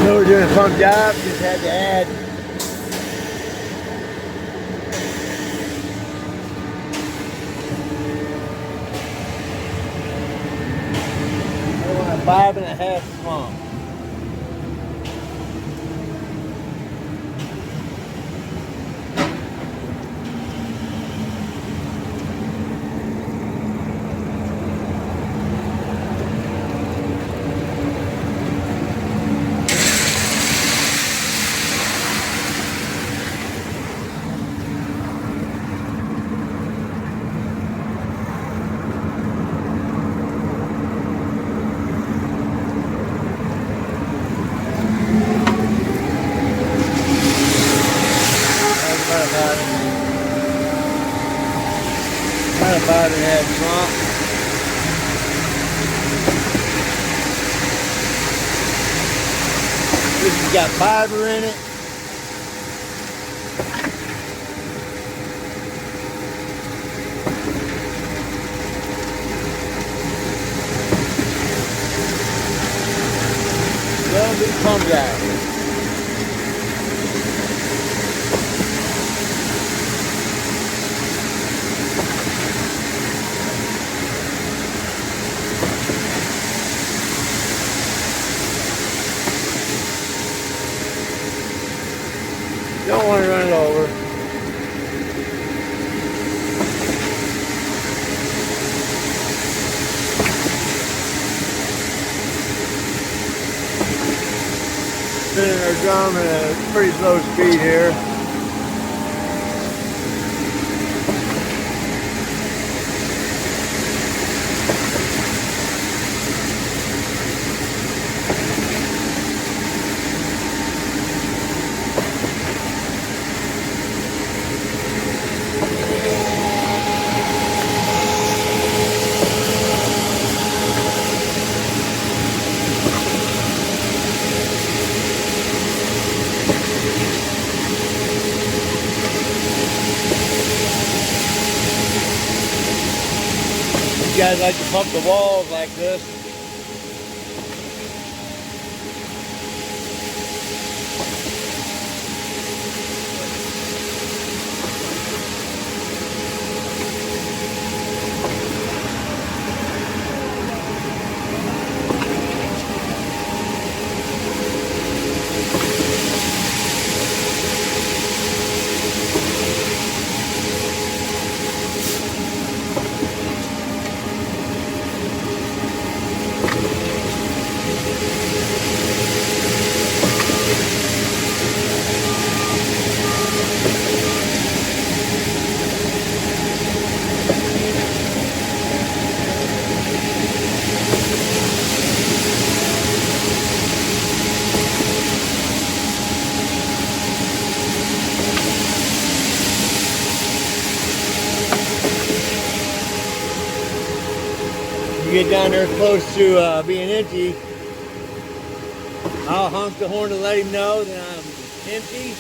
So we're doing a pump job, just had to add a 5.5 pump. About a 5.5 pump. This has got fiber in it. Well, big pump job. Don't want to run it over. Spinning our drum at a pretty slow speed here. You guys like to pump the walls like this. You get down there close to being empty, I'll honk the horn to let him know that I'm empty,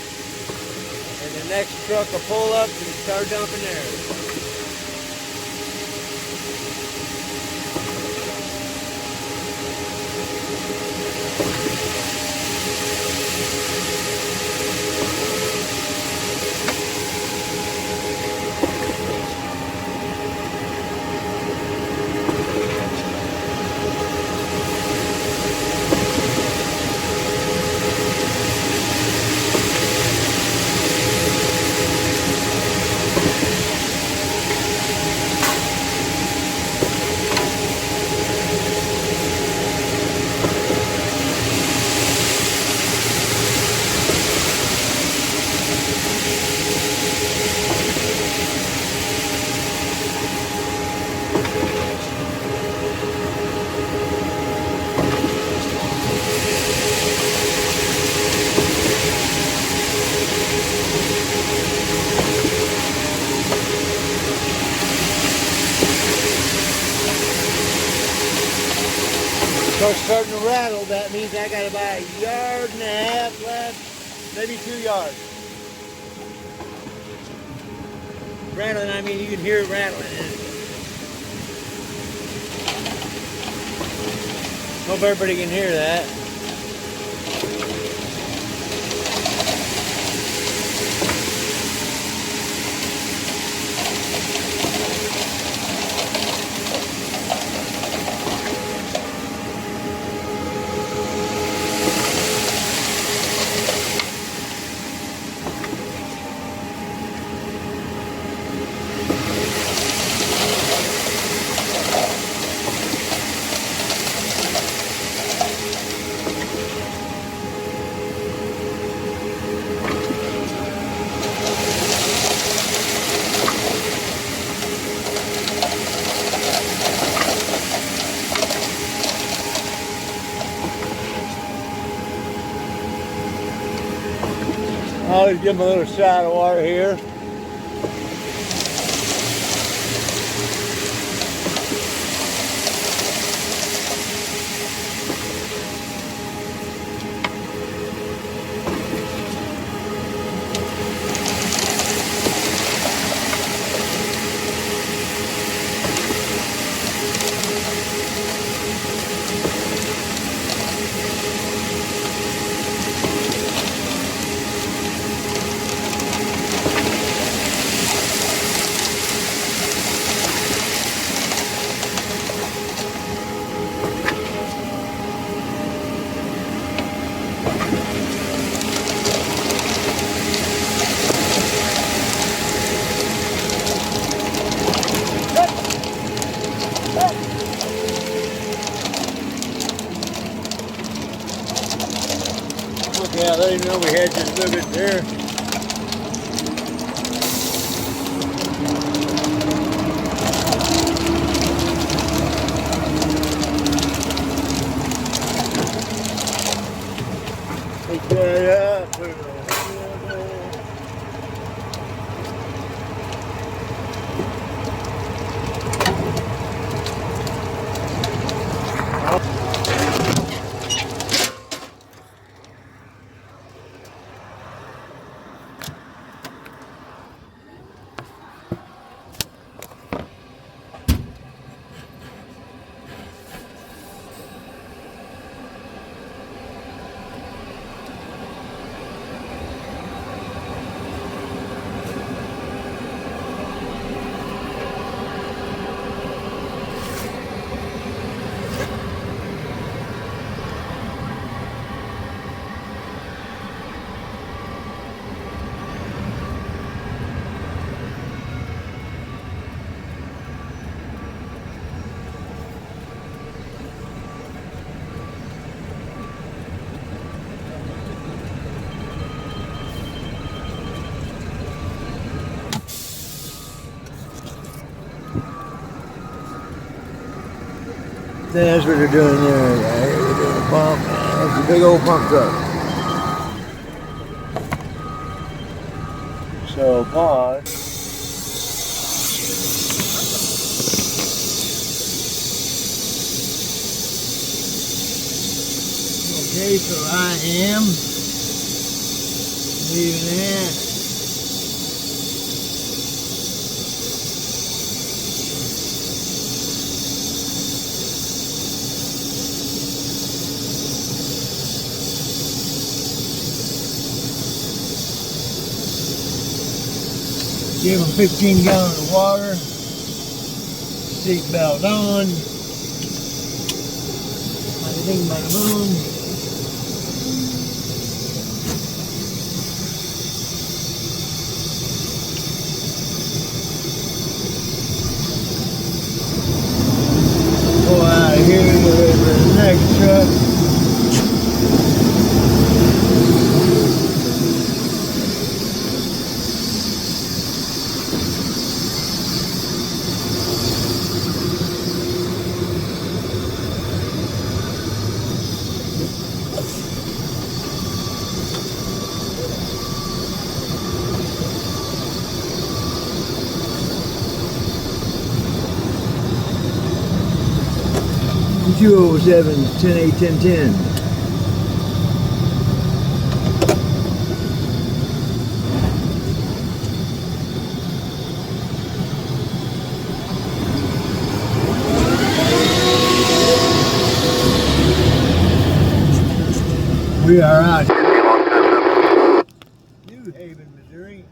and the next truck will pull up and start dumping theirs. Starts starting to rattle, that means I got about 1.5 yards left, maybe 2 yards. Rattling, I mean you can hear it rattling. Hope everybody can hear that. Always give them a little shot of water here. Yeah, I didn't know we had just a little bit there. Take that up. Put it over there. That's what they're doing there. They're doing a pump. That's a big old pump truck. So pause. Okay, so I am leaving that. Give them 15 gallons of water, seatbelt on, bada bing, bada boom. Go out of here and go over to the next truck. $207, 10-8, 10-10. We are out here. New Haven, Missouri.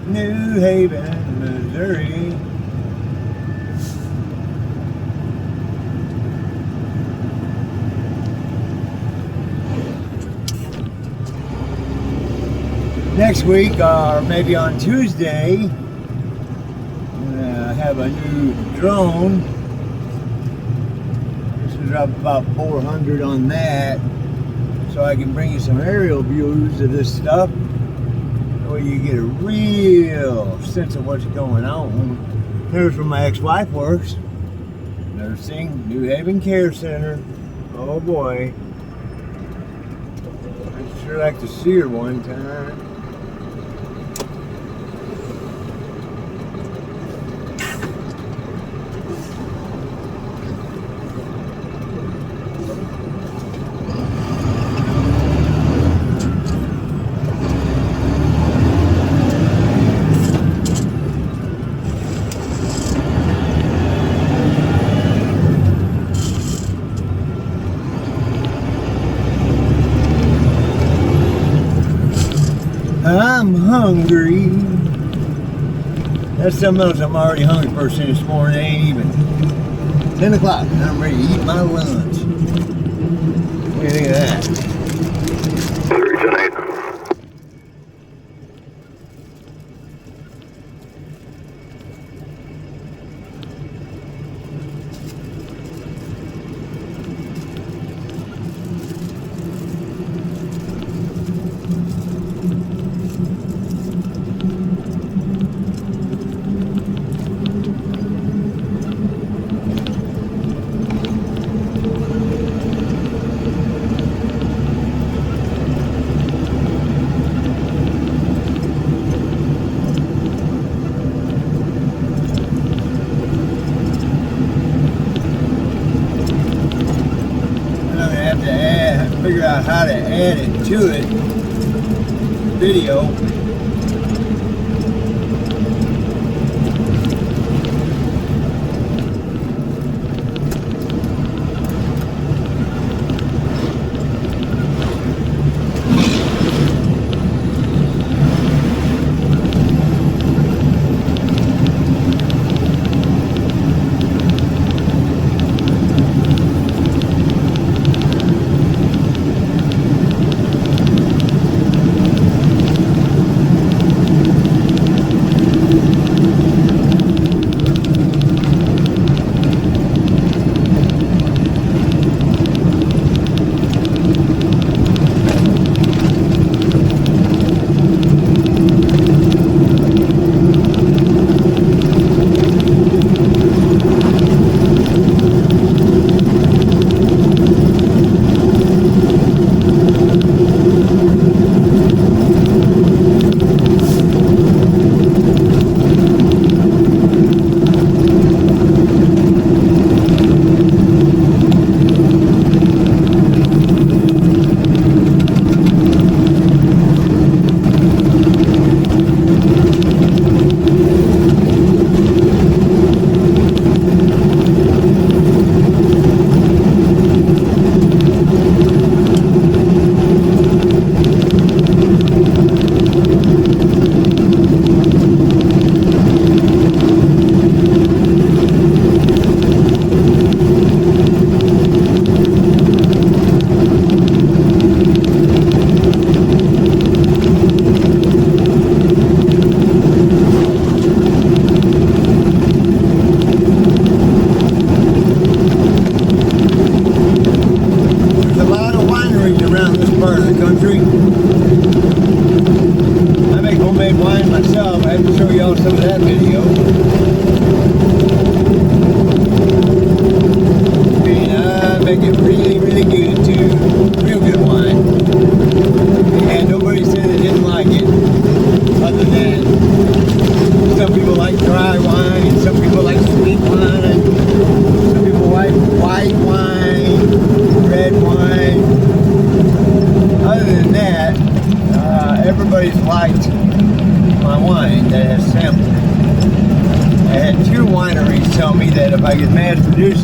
New Haven, Missouri. Next week, or maybe on Tuesday, I'm gonna have a new drone. This is up about 400 on that, so I can bring you some aerial views of this stuff. way you get a real sense of what's going on. Here's where my ex-wife works. Nursing, New Haven Care Center. Oh boy. I'd sure like to see her one time. I'm hungry. That's something else. I'm already hungry first thing this morning. It ain't even 10 o'clock and I'm ready to eat my lunch. What do you think of that? 310. Figure out how to add it to it. Video.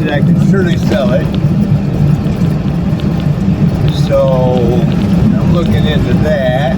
I can surely sell it. So I'm looking into that.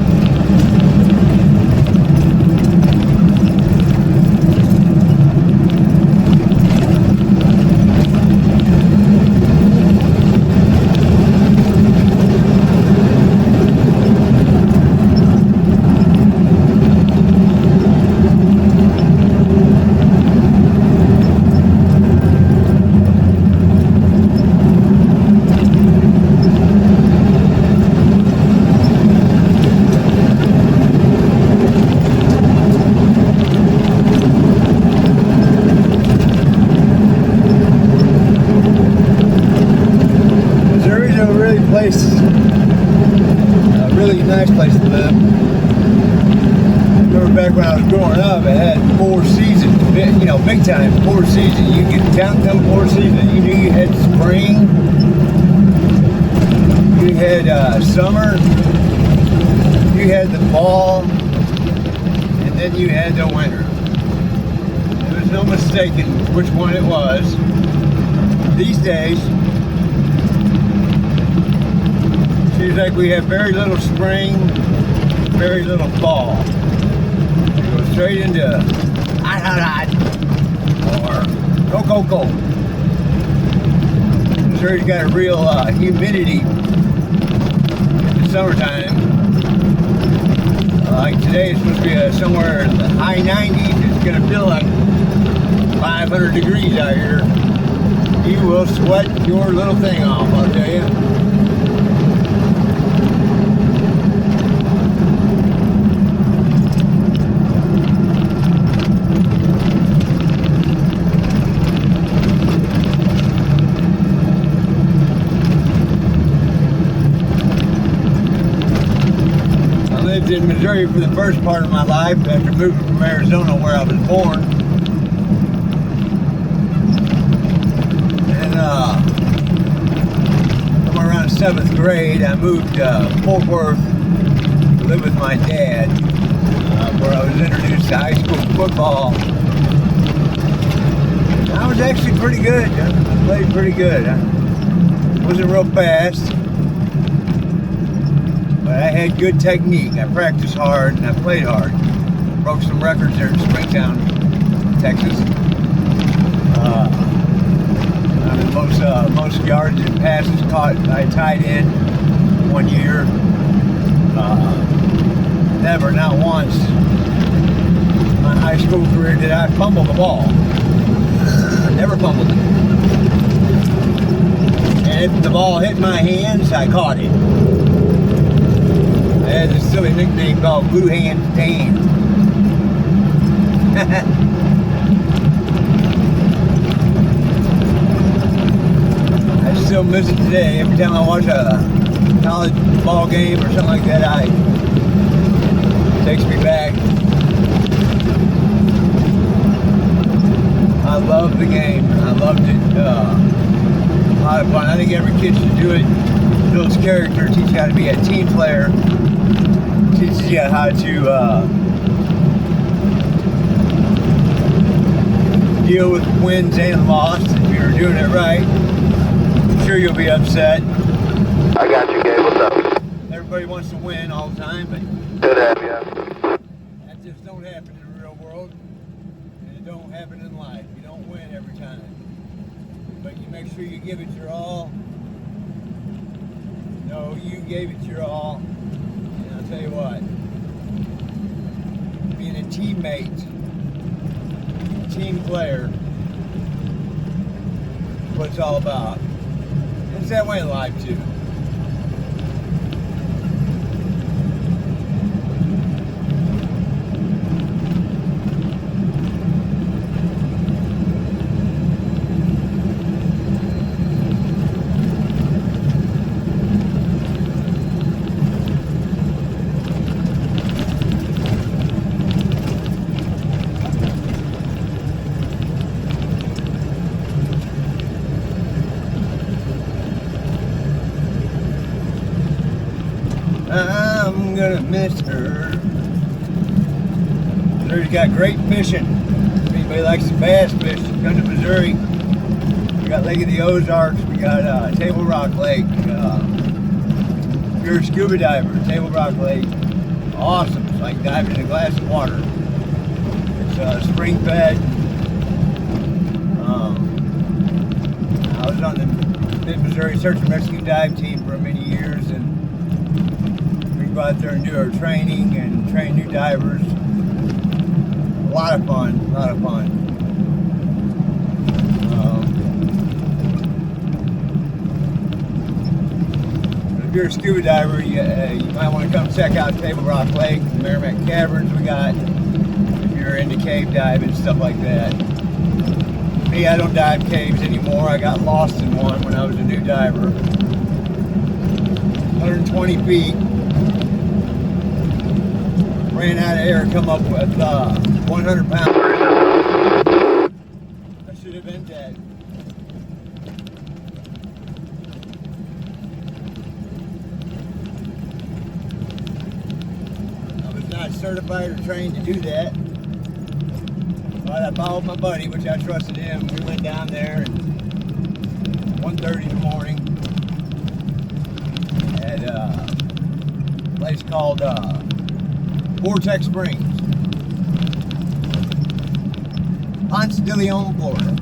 place to live. I remember back when I was growing up, it had 4 seasons, big time 4 seasons. You could count them 4 seasons. You knew you had spring, you had summer, you had the fall, and then you had the winter. There was no mistaking which one it was. These days, seems like we have very little spring, very little fall. We go straight into hot, or cold. Missouri's got a real humidity in the summertime. Like today, it's supposed to be somewhere in the high 90s. It's going to feel like 500 degrees out here. You will sweat your little thing off, I'll tell you. I lived in Missouri for the first part of my life after moving from Arizona where I was born. Somewhere around 7th grade, I moved to Fort Worth to live with my dad, where I was introduced to high school football. I was actually pretty good. I played pretty good. I wasn't real fast, but I had good technique. I practiced hard and I played hard. Broke some records there in Springtown, Texas. Most yards and passes caught, I tied in 1 year. Never, not once, in my high school career did I fumble the ball. Never fumbled it. And if the ball hit my hands, I caught it. I had this silly nickname called Blue Hand Dan. I still miss it today. Every time I watch a college ball game or something like that, it takes me back. I loved the game. I loved it. A lot of fun. I think every kid should do it. Builds character, teaches you how to be a team player, teaches you how to deal with wins and losses. If you're doing it right, I'm sure you'll be upset. I got you, Gabe. What's up? Everybody wants to win all the time, but Good have you. that just don't happen in the real world, and it don't happen in life. You don't win every time, but you make sure you give it your all. No, you gave it your all, and I'll tell you what, being a teammate, a team player, is what it's all about. It's that way in life too. I'm gonna miss her. Missouri's got great fishing. If anybody likes the bass fish, come to Missouri. We got Lake of the Ozarks. We got Table Rock Lake. If you're a scuba diver, Table Rock Lake, awesome. It's like diving in a glass of water. It's spring fed. I was on the Mid-Missouri Search and Rescue dive team for many years, and we go out there and do our training and train new divers. A lot of fun, a lot of fun. If you're a scuba diver, you might want to come check out Table Rock Lake, the Merrimack Caverns we got, if you're into cave diving, stuff like that. Me, I don't dive caves anymore. I got lost in one when I was a new diver. 120 feet. ran out of air and come up with 100 pounds. I should have been dead. I was not certified or trained to do that. But I followed my buddy, which I trusted him. We went down there at 1:30 in the morning at a place called Vortex Springs, Ponce de Leon, Florida.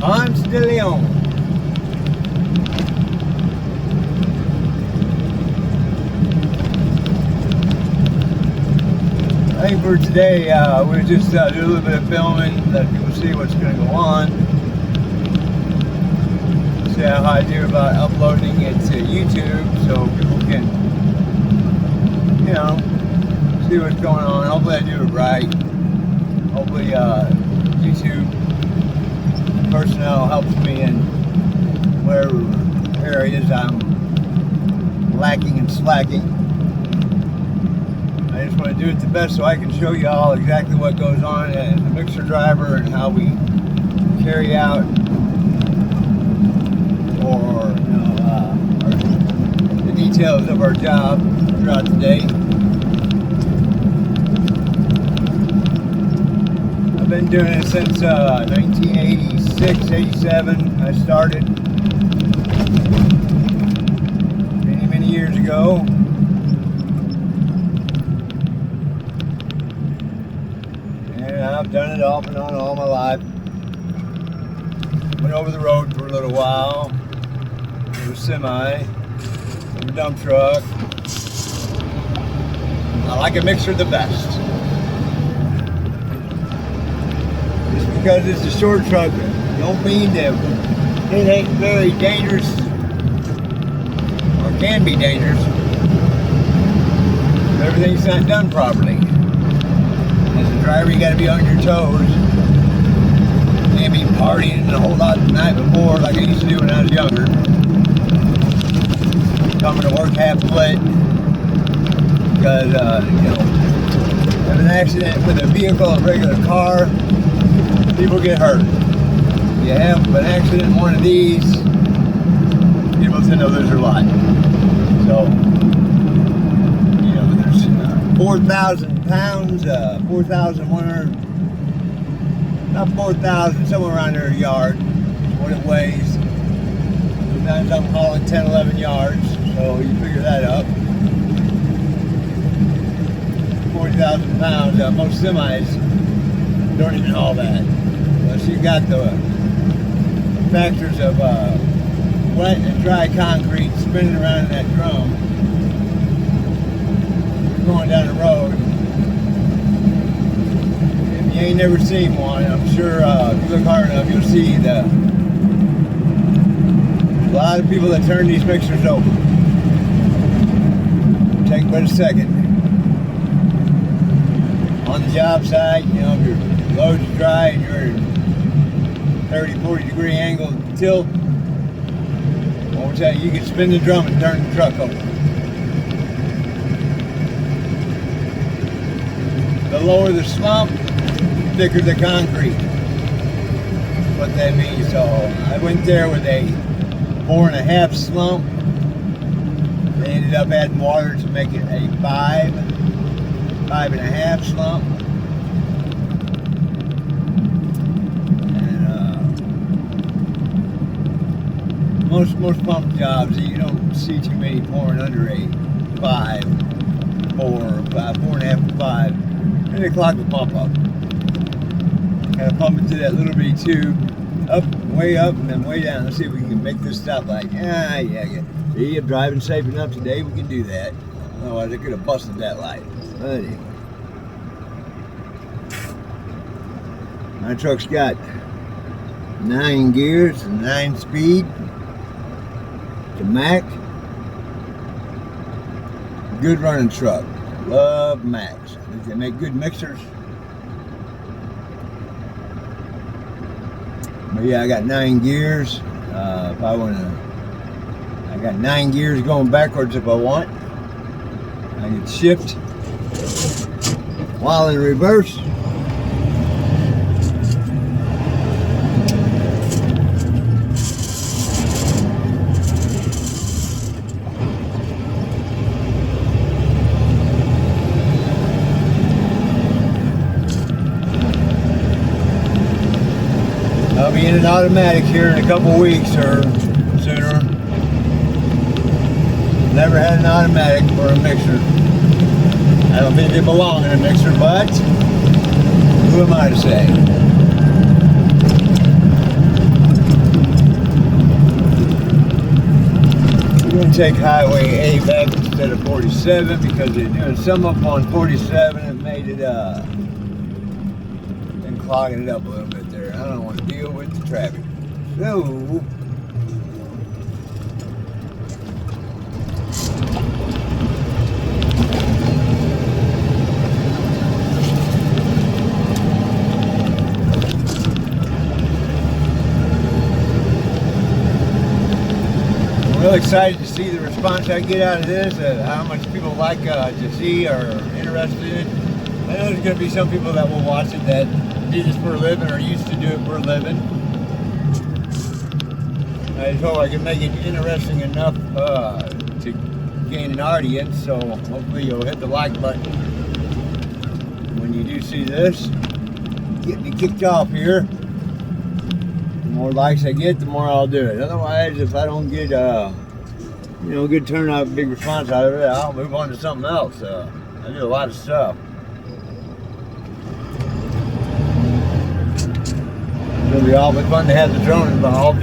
Ponce de Leon. I think for today, we'll just do a little bit of filming, let people see what's going to go on. See how I do about uploading it to YouTube so people can, you know, see what's going on. Hopefully I do it right. Hopefully YouTube personnel helps me in whatever areas I'm lacking and slacking. I just want to do it the best so I can show you all exactly what goes on as a mixer driver and how we carry out or the details of our job throughout the day. I've been doing it since 1986, 87. I started many years ago. And I've done it off and on all my life. Went over the road for a little while. With a semi, with a dump truck. I like a mixer the best. Because it's a short truck, don't mean that it ain't very dangerous or can be dangerous if everything's not done properly. As a driver, you got to be on your toes. You can't be partying a whole lot the night before like I used to do when I was younger. Coming to work half lit because have an accident with a vehicle, a regular car. People get hurt. You have an accident in one of these, people tend to lose their life. So, there's 4,000 pounds, 4,100, not 4,000, somewhere around their yard, what it weighs. Sometimes I'm hauling 10, 11 yards, so you figure that up. 40,000 pounds, most semis don't even haul that. So you got the factors of wet and dry concrete spinning around in that drum. You're going down the road. If you ain't never seen one, I'm sure if you look hard enough, you'll see a lot of people that turn these mixers over. Take but a second. On the job site, if your load's dry and you're 30, 40 degree angle tilt, I will tell you, you can spin the drum and turn the truck over. The lower the slump, the thicker the concrete. That's what that means. So I went there with a 4.5 slump. They ended up adding water to make it a 5.5 slump. Most pump jobs, you don't see too many pouring under a 5, 4.5 to 5. And they clog the pump up. Gotta pump it to that little bitty tube, way up, and then way down. Let's see if we can make this stoplight. Yeah. See, I'm driving safe enough today, we can do that. Otherwise, I could have busted that light. But anyway. My truck's got 9 gears, 9 speed. It's a Mack. Good running truck. Love Macks. I think they make good mixers. But yeah, I got 9 gears. If I want to, I got 9 gears going backwards if I want. I can shift while in reverse. I'll be in an automatic here in a couple weeks or sooner. Never had an automatic for a mixer. I don't think they belong in a mixer, but who am I to say? We're going to take Highway A back instead of 47 because they're doing some up on 47 and made it and clogging it up a little bit there. I don't want to deal with the traffic. So I'm real excited to see the response I get out of this, how much people like to see or interested in it. I know there's going to be some people that will watch it that do this for a living or used to do it for a living. I just hope I can make it interesting enough to gain an audience, so hopefully you'll hit the like button when you do see this. Get me kicked off here. The more likes I get, the more I'll do it. Otherwise, if I don't get good turnout, big response out of it, I'll move on to something else. I do a lot of stuff. It'll be awfully fun to have the drone involved.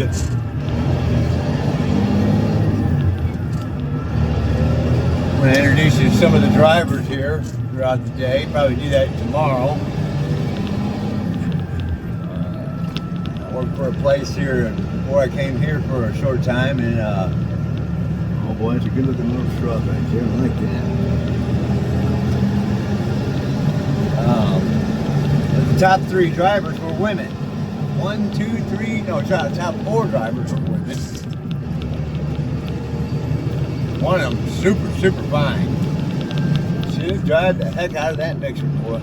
I'm going to introduce you to some of the drivers here throughout the day. Probably do that tomorrow. I work for a place here before I came here for a short time, and oh boy, it's a good looking little shrub right there. I like that. The top 3 drivers were women. 1, 2, 3, no, top 4 drivers were women. One of them super fine. She'll drive the heck out of that mixer, boy.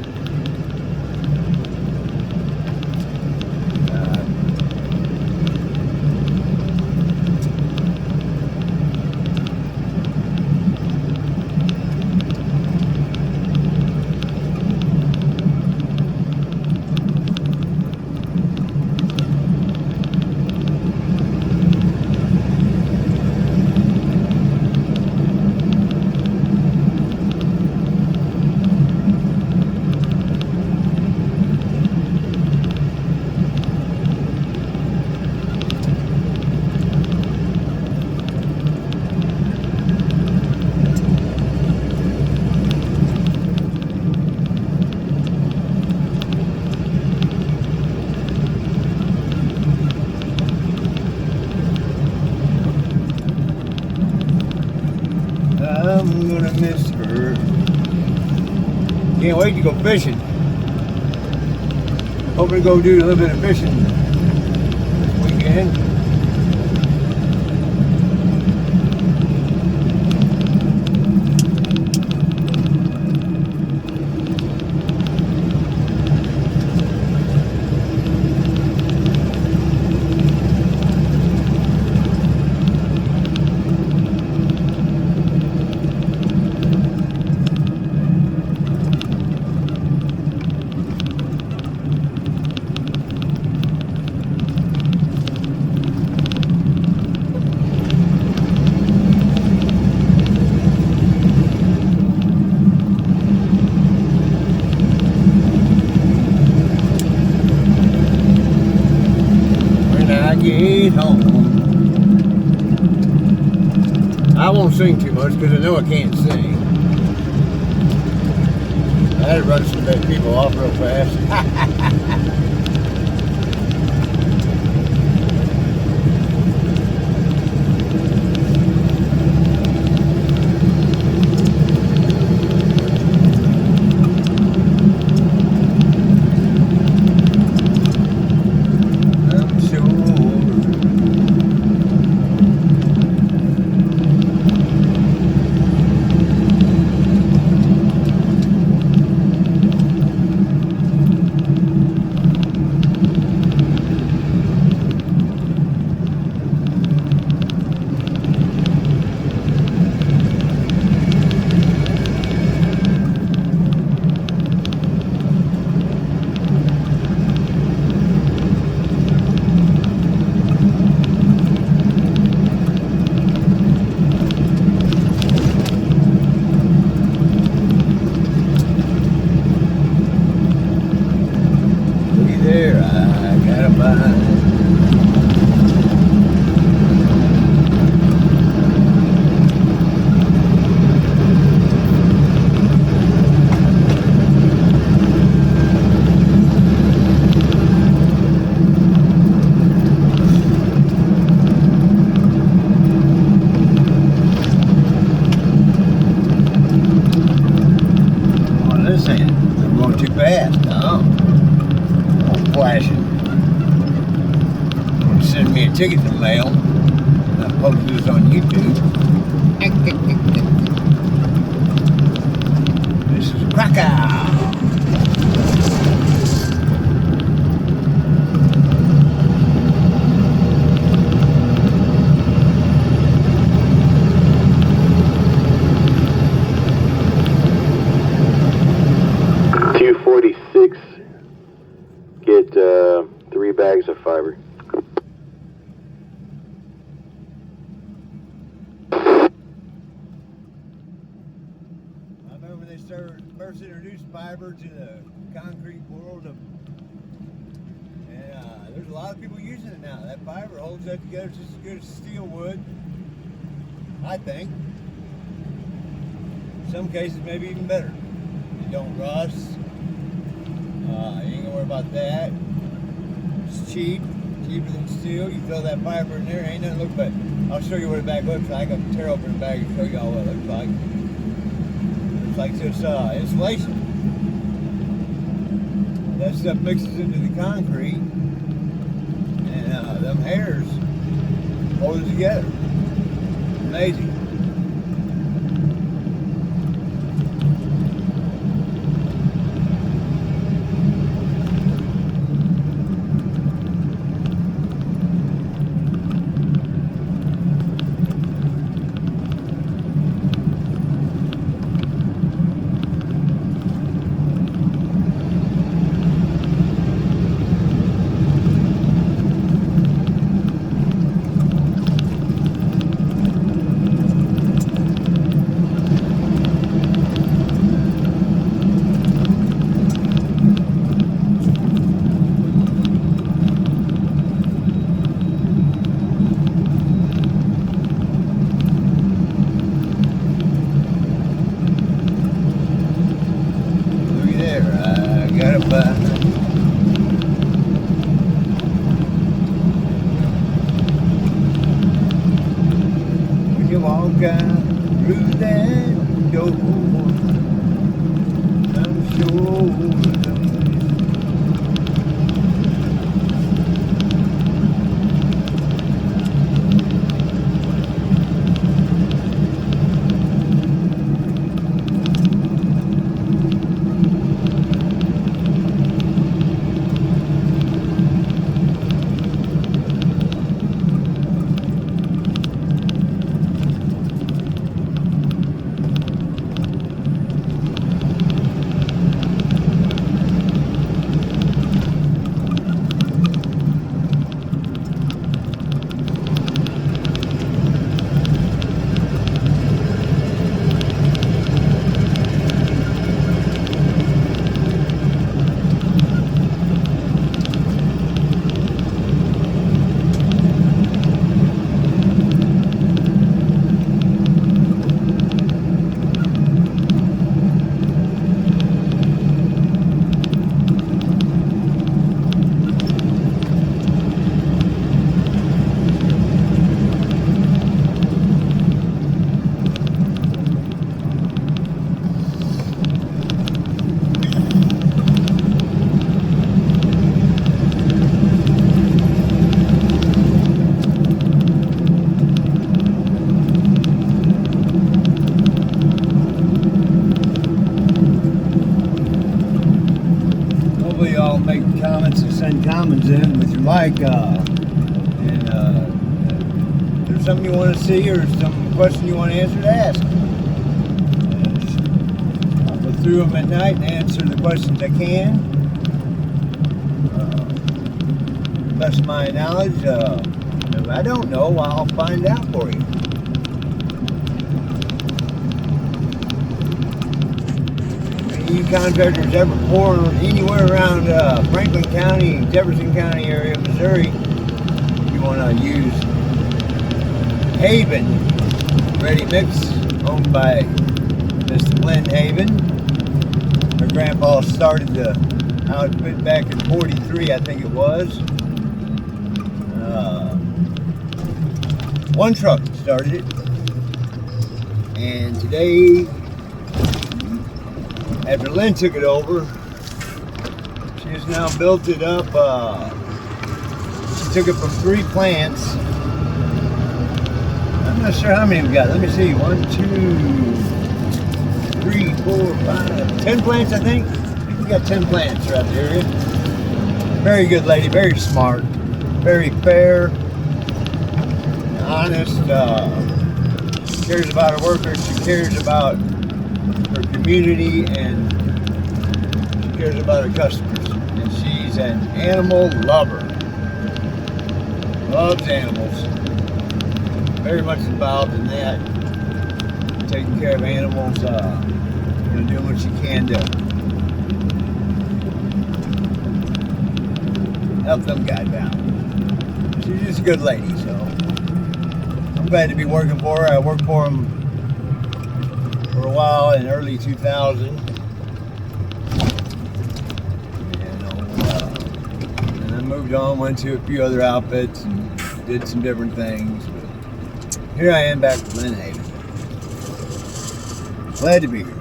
I'm gonna miss her. Can't wait to go fishing. Hoping to go do a little bit of fishing this weekend. Get home. I won't sing too much because I know I can't sing. I had to run some bad people off real fast. sending me a ticket in the mail. I'm posting this on YouTube. This is Krakow. $2.46. Get 3 bags of fiber. They first introduced fiber to the concrete world and there's a lot of people using it now. That fiber holds that together just as good as steel would, I think. In some cases maybe even better. It don't rust. You ain't gonna worry about that. It's cheaper than steel. You throw that fiber in there, ain't nothing look but. I'll show you what a bag looks like. I'll tear open the bag and show y'all what it looks like. Like this insulation. That stuff mixes into the concrete and them hairs hold it together. Amazing. When you walk out through that door, I'm sure. Y'all make comments and send comments in with your like, and if there's something you want to see or some question you want to answer, to ask. And I'll go through them at night and answer the questions I can. Best of my knowledge, if I don't know, I'll find out for you. You contractors ever pour anywhere around Franklin County, Jefferson County area, Missouri, you want to use Haven Ready Mix, owned by Mr. Glenn Haven. Her grandpa started the outfit back in '43, I think it was. One truck started it, and today, after Lynn took it over, she has now built it up took it from 3 plants. I'm not sure how many we got. Let me see. 1, 2, 3, 4, 5, 10 plants, I think. I think we got 10 plants throughout the area. Very good lady, very smart, very fair, honest. She cares about her workers. She cares about her community, and she cares about her customers. And she's an animal lover. Loves animals. Very much involved in that. Taking care of animals, doing what she can to help them guide out. She's just a good lady, so I'm glad to be working for her. I worked for him for a while in early 2000. And I moved on, went to a few other outfits and did some different things. But here I am back with Lynn Haven. Glad to be here.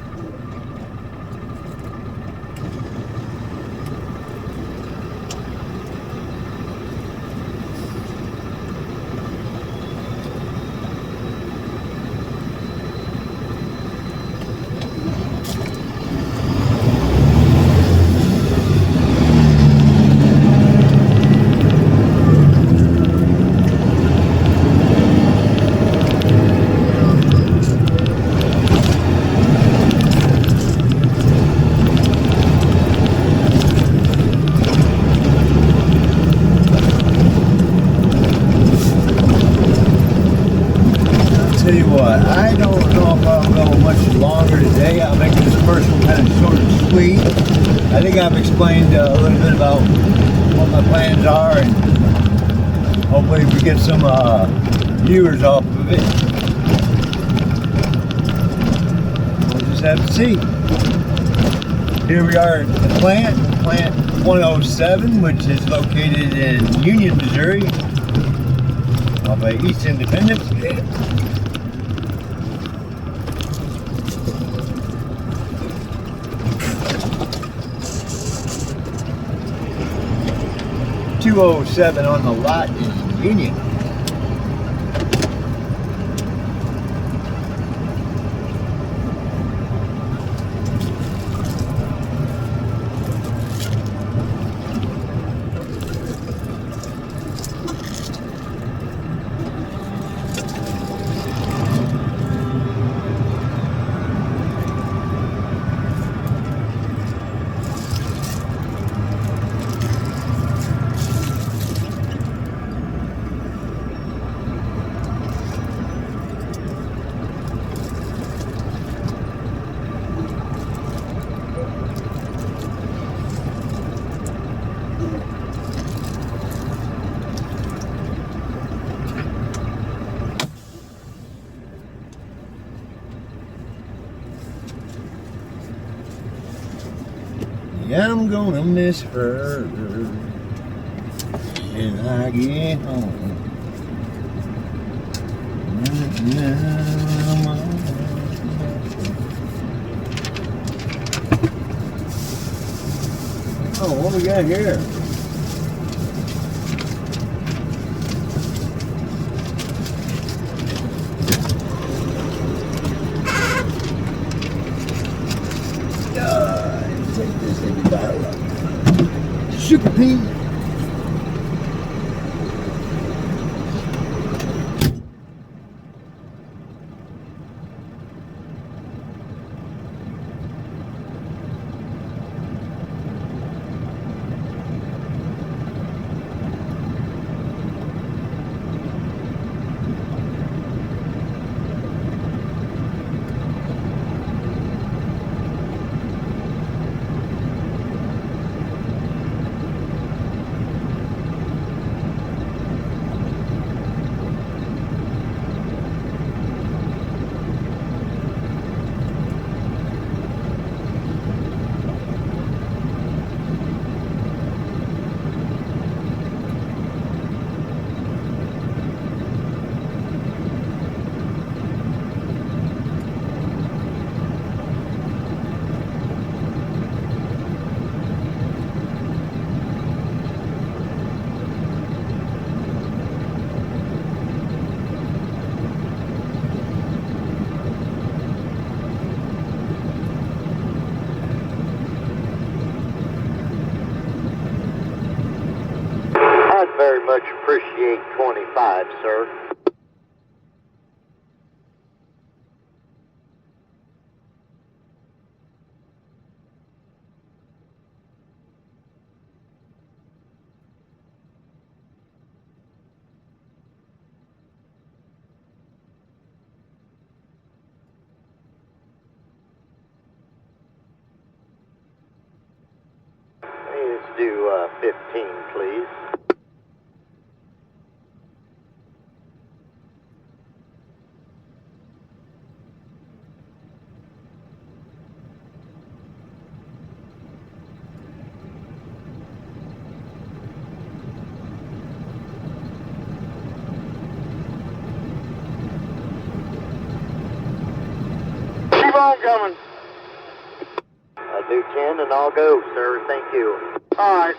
Tell you what, I don't know if I'll go much longer today. I'll make this first one kind of short and sweet. I think I've explained a little bit about what my plans are, and hopefully we get some viewers off of it. We'll just have to see. Here we are at the plant 107, which is located in Union, Missouri, off of East Independence. 207 on the lot in Union. I'm gonna miss her when I get home. Oh, what we got here? Take this thing bottle up. Super P. side, sir. Let's do 15, please. Keep on coming. I'll do 10 and I'll go, sir. Thank you. All right.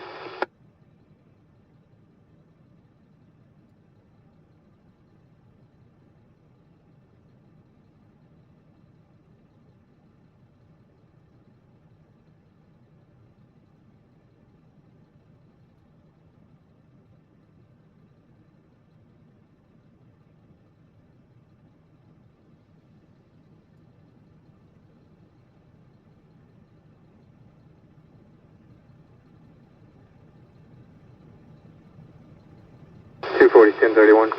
Two 1031.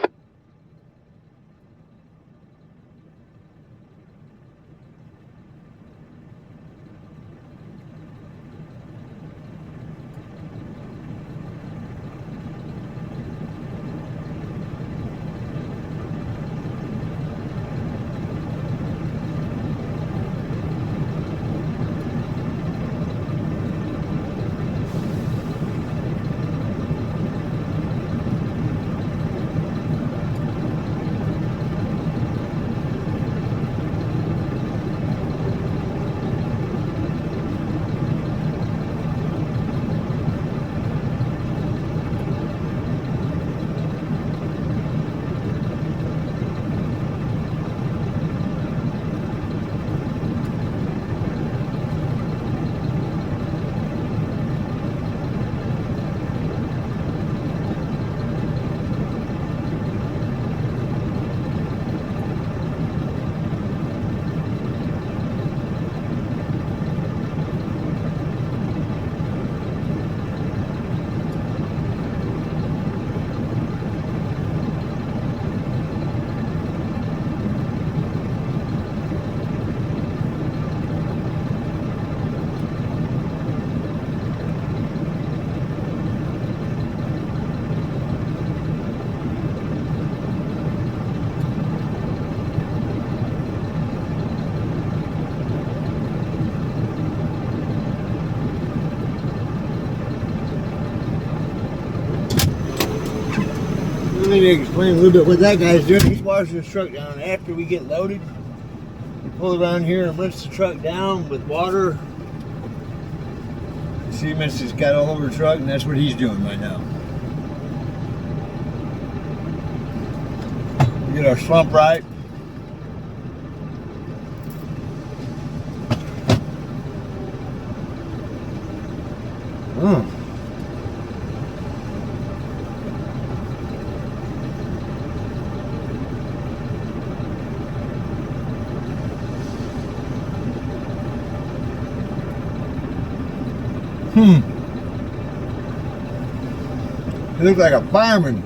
Let me explain a little bit what that guy's doing. He's washing his truck down after we get loaded. We pull around here and rinse the truck down with water. Cement has got all over the truck, and that's what he's doing right now. We get our slump right. He looks like a fireman.